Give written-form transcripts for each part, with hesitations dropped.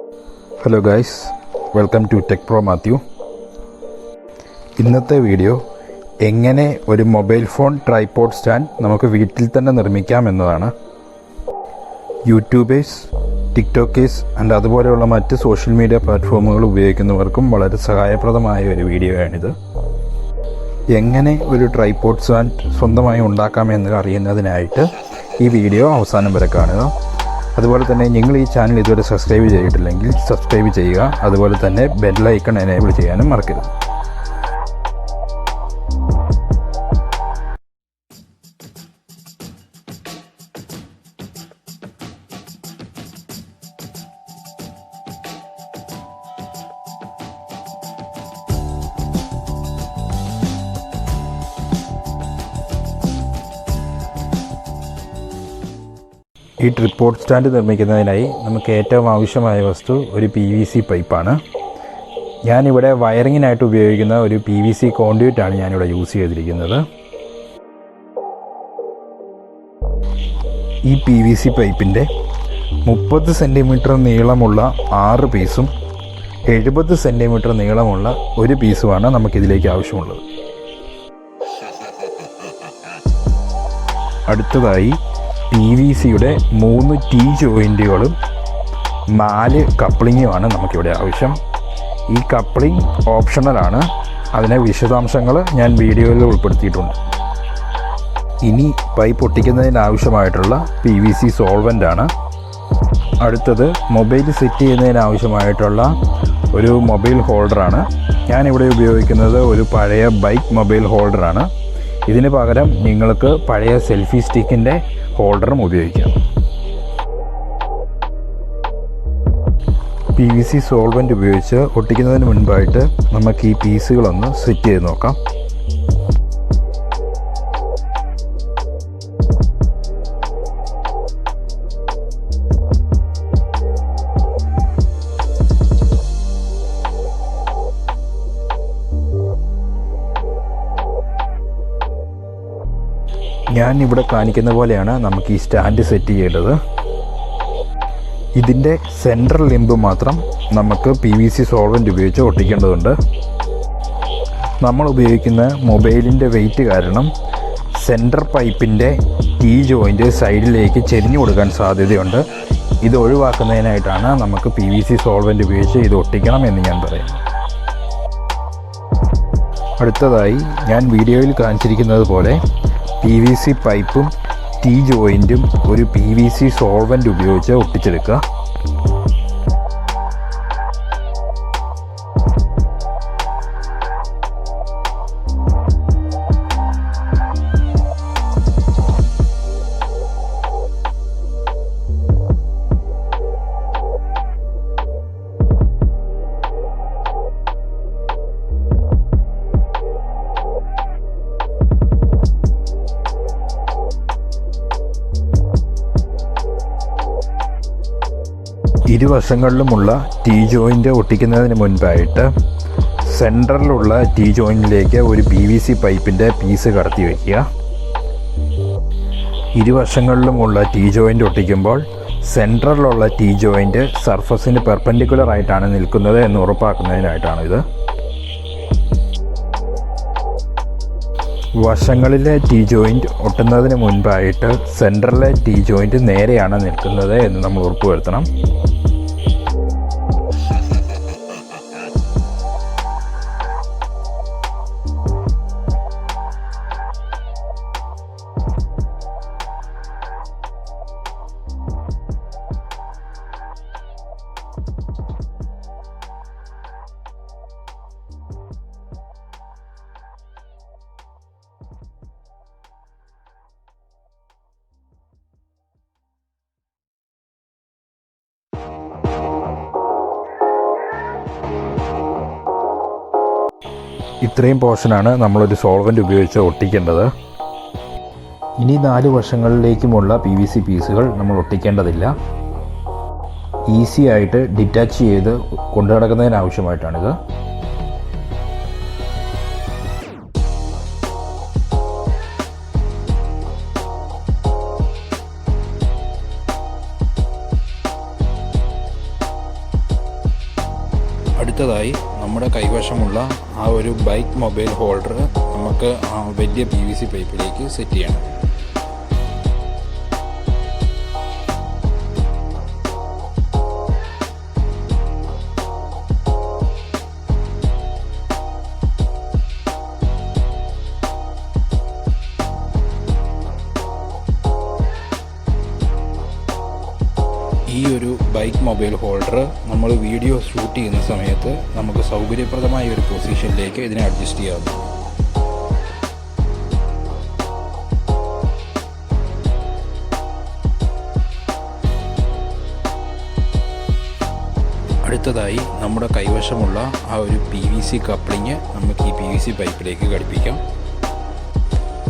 Hello guys, welcome to tech pro Mathew. ഇന്നത്തെ video എങ്ങനെ ഒരു മൊബൈൽ ഫോൺ ട്രൈപോഡ് സ്റ്റാൻഡ് നമുക്ക് വീട്ടിൽ തന്നെ നിർമ്മിക്കാം എന്നതാണ്. യൂട്യൂബേഴ്സ്, ടിക്ടോക്കേഴ്സ് ആൻഡ് അതുപോലെയുള്ള മറ്റ് സോഷ്യൽ മീഡിയ പ്ലാറ്റ്ഫോമുകൾ ഉപയോഗിക്കുന്നവർക്കും വളരെ സഹായപ്രദമായ ഒരു വീഡിയോ ആണിത്. എങ്ങനെ ഒരു ട്രൈപോഡ് സ്റ്റാൻഡ് സ്വന്തമായി ഉണ്ടാക്കാമെന്ന് അറിയുന്നതിനായിട്ട് ഈ വീഡിയോ അവസാനം വരെ കാണുക. അതുപോലെ തന്നെ നിങ്ങൾ ഈ ചാനൽ ഇതുവരെ സബ്സ്ക്രൈബ് ചെയ്തിട്ടില്ലെങ്കിൽ സബ്സ്ക്രൈബ് ചെയ്യുക. അതുപോലെ തന്നെ ബെൽ ഐക്കൺ എനേബിൾ ചെയ്യാനും മറക്കരുത്. ഈ ട്രിപോഡ് സ്റ്റാൻഡ് നിർമ്മിക്കുന്നതിനായി നമുക്ക് ഏറ്റവും ആവശ്യമായ വസ്തു ഒരു PVC പൈപ്പാണ്. ഞാനിവിടെ വയറിങ്ങിനായിട്ട് ഉപയോഗിക്കുന്ന ഒരു PVC കോൺഡ്യൂറ്റാണ് ഞാനിവിടെ യൂസ് ചെയ്തിരിക്കുന്നത്. ഈ PVC പൈപ്പിൻ്റെ 30 സെൻറ്റിമീറ്റർ നീളമുള്ള 6 പീസും 70 സെൻറ്റിമീറ്റർ നീളമുള്ള ഒരു പീസുമാണ് നമുക്കിതിലേക്ക് ആവശ്യമുള്ളത്. അടുത്തതായി PVCയുടെ 3 T ജോയിൻറ്റുകളും 4 കപ്ലിങ്ങുമാണ് നമുക്കിവിടെ ആവശ്യം. ഈ കപ്ലിംഗ് ഓപ്ഷണലാണ്. അതിനെ വിശദാംശങ്ങൾ ഞാൻ വീഡിയോയിൽ ഉൾപ്പെടുത്തിയിട്ടുണ്ട്. ഇനി പൈപ്പ് ഒട്ടിക്കുന്നതിനാവശ്യമായിട്ടുള്ള PVC സോൾവൻ്റാണ്. അടുത്തത് മൊബൈൽ സെറ്റ് ചെയ്യുന്നതിനാവശ്യമായിട്ടുള്ള ഒരു മൊബൈൽ ഹോൾഡറാണ്. ഞാനിവിടെ ഉപയോഗിക്കുന്നത് ഒരു പഴയ ബൈക്ക് മൊബൈൽ ഹോൾഡറാണ്. ഇതിന് പകരം നിങ്ങൾക്ക് പഴയ സെൽഫി സ്റ്റിക്കിൻ്റെ ഹോൾഡറും ഉപയോഗിക്കാം. PVC സോൾവൻ്റ് ഉപയോഗിച്ച് ഒട്ടിക്കുന്നതിന് മുൻപായിട്ട് നമുക്ക് ഈ പീസുകളൊന്ന് സെറ്റ് ചെയ്ത് നോക്കാം. ഞാൻ ഇവിടെ കാണിക്കുന്ന പോലെയാണ് നമുക്ക് ഈ സ്റ്റാൻഡ് സെറ്റ് ചെയ്യേണ്ടത്. ഇതിൻ്റെ സെൻട്രൽ ലിംബ് മാത്രം നമുക്ക് PVC സോൾവൻ്റ് ഉപയോഗിച്ച് ഒട്ടിക്കേണ്ടതുണ്ട്. നമ്മൾ ഉപയോഗിക്കുന്ന മൊബൈലിൻ്റെ വെയിറ്റ് കാരണം സെൻറ്റർ പൈപ്പിൻ്റെ T ജോയിൻ്റ് സൈഡിലേക്ക് ചെരിഞ്ഞു കൊടുക്കാൻ സാധ്യതയുണ്ട്. ഇത് ഒഴിവാക്കുന്നതിനായിട്ടാണ് നമുക്ക് PVC സോൾവൻ്റ് ഉപയോഗിച്ച് ഇത് ഒട്ടിക്കണം എന്ന് ഞാൻ പറയാം. അടുത്തതായി ഞാൻ വീഡിയോയിൽ കാണിച്ചിരിക്കുന്നത് പോലെ PVC പൈപ്പും T ജോയിൻറ്റും ഒരു PVC സോൾവൻ്റ് ഉപയോഗിച്ച് ഒട്ടിച്ചെടുക്കുക. ഇരുവശങ്ങളിലുമുള്ള T ജോയിൻ്റ് ഒട്ടിക്കുന്നതിന് മുൻപായിട്ട് സെൻറ്ററിലുള്ള T ജോയിൻറ്റിലേക്ക് ഒരു PVC പൈപ്പിൻ്റെ പീസ് കടത്തി വയ്ക്കുക. ഇരുവശങ്ങളിലുമുള്ള T ജോയിൻ്റ് ഒട്ടിക്കുമ്പോൾ സെൻറ്ററിലുള്ള T ജോയിൻ്റ് സർഫസിന് പെർപെൻഡിക്കുലർ ആയിട്ടാണ് നിൽക്കുന്നത് എന്ന് ഉറപ്പാക്കുന്നതിനായിട്ടാണ് ഇത്. വശങ്ങളിലെ T ജോയിൻ്റ് ഒട്ടുന്നതിന് മുൻപായിട്ട് സെൻറ്ററിലെ T ജോയിൻ്റ് നേരെയാണ് നിൽക്കുന്നത് എന്ന് നമ്മൾ ഉറപ്പുവരുത്തണം. ഇത്രയും പോർഷനാണ് നമ്മളൊരു സോൾവൻ്റ് ഉപയോഗിച്ച് ഒട്ടിക്കേണ്ടത്. ഇനി 4 വശങ്ങളിലേക്കുമുള്ള PVC പീസുകൾ നമ്മൾ ഒട്ടിക്കേണ്ടതില്ല. ഈസി ആയിട്ട് ഡിറ്റാച്ച് ചെയ്ത് കൊണ്ടു നടക്കുന്നതിനാവശ്യമായിട്ടാണിത്. അടുത്തതായി നമ്മുടെ കൈവശമുള്ള ആ ഒരു ബൈക്ക് മൊബൈൽ ഹോൾഡർ നമുക്ക് ആ വലിയ PVC പൈപ്പിലേക്ക് സെറ്റ് ചെയ്യണം. ഈ ഒരു ബൈക്ക് മൊബൈൽ ഹോൾഡർ നമ്മൾ വീഡിയോ ഷൂട്ട് ചെയ്യുന്ന സമയത്ത് നമുക്ക് സൗകര്യപ്രദമായ ഒരു പൊസിഷനിലേക്ക് ഇതിനെ അഡ്ജസ്റ്റ് ചെയ്യാവുന്നു. അടുത്തതായി നമ്മുടെ കൈവശമുള്ള ആ ഒരു PVC കപ്ലിങ് നമുക്ക് ഈ PVC പൈപ്പിലേക്ക് ഘടിപ്പിക്കാം.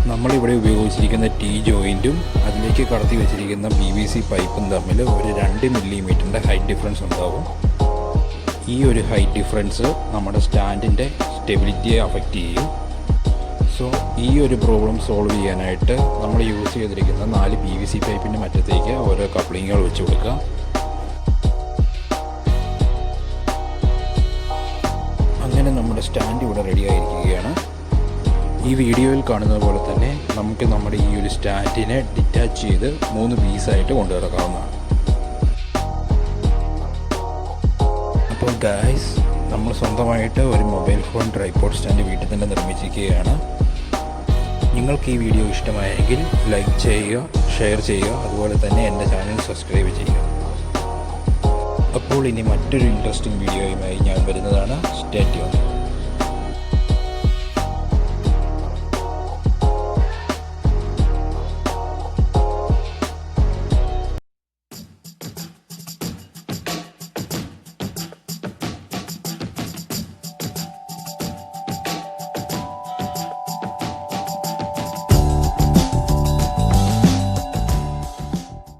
നമ്മളിവിടെ ഉപയോഗിച്ചിരിക്കുന്ന T ജോയിൻറ്റും അതിലേക്ക് കടത്തി വെച്ചിരിക്കുന്ന PVC പൈപ്പും തമ്മിൽ ഒരു 2 മില്ലിമീറ്ററിൻ്റെ ഹൈറ്റ് ഡിഫറൻസ് ഉണ്ടാവും. ഈ ഒരു ഹൈറ്റ് ഡിഫറൻസ് നമ്മുടെ സ്റ്റാൻഡിൻ്റെ സ്റ്റെബിലിറ്റിയെ അഫക്റ്റ് ചെയ്യും. സോ ഈ ഒരു പ്രോബ്ലം സോൾവ് ചെയ്യാനായിട്ട് നമ്മൾ യൂസ് ചെയ്തിരിക്കുന്ന 4 PVC പൈപ്പിൻ്റെ മറ്റത്തേക്ക് ഓരോ കപ്ലിങ്ങുകൾ വെച്ച് കൊടുക്കുക. അങ്ങനെ നമ്മുടെ സ്റ്റാൻഡ് ഇവിടെ റെഡി ആയിരിക്കുകയാണ്. ഈ വീഡിയോയിൽ കാണുന്നത് പോലെ തന്നെ നമുക്ക് നമ്മുടെ ഈ ഒരു സ്റ്റാൻഡിനെ ഡിറ്റാച്ച് ചെയ്ത് 3 പീസായിട്ട് കൊണ്ടുനടക്കാവുന്നതാണ്. അപ്പോൾ ഗായ്സ്, നമ്മൾ സ്വന്തമായിട്ട് ഒരു മൊബൈൽ ഫോൺ ട്രൈപോഡ് സ്റ്റാൻഡ് വീട്ടിൽ തന്നെ നിർമ്മിച്ചിരിക്കുകയാണ്. നിങ്ങൾക്ക് ഈ വീഡിയോ ഇഷ്ടമായെങ്കിൽ ലൈക്ക് ചെയ്യുക, ഷെയർ ചെയ്യുക, അതുപോലെ തന്നെ എൻ്റെ ചാനൽ സബ്സ്ക്രൈബ് ചെയ്യുക. അപ്പോൾ ഇനി മറ്റൊരു ഇൻട്രസ്റ്റിംഗ് വീഡിയോയുമായി ഞാൻ വരുന്നതാണ്. Stay tuned.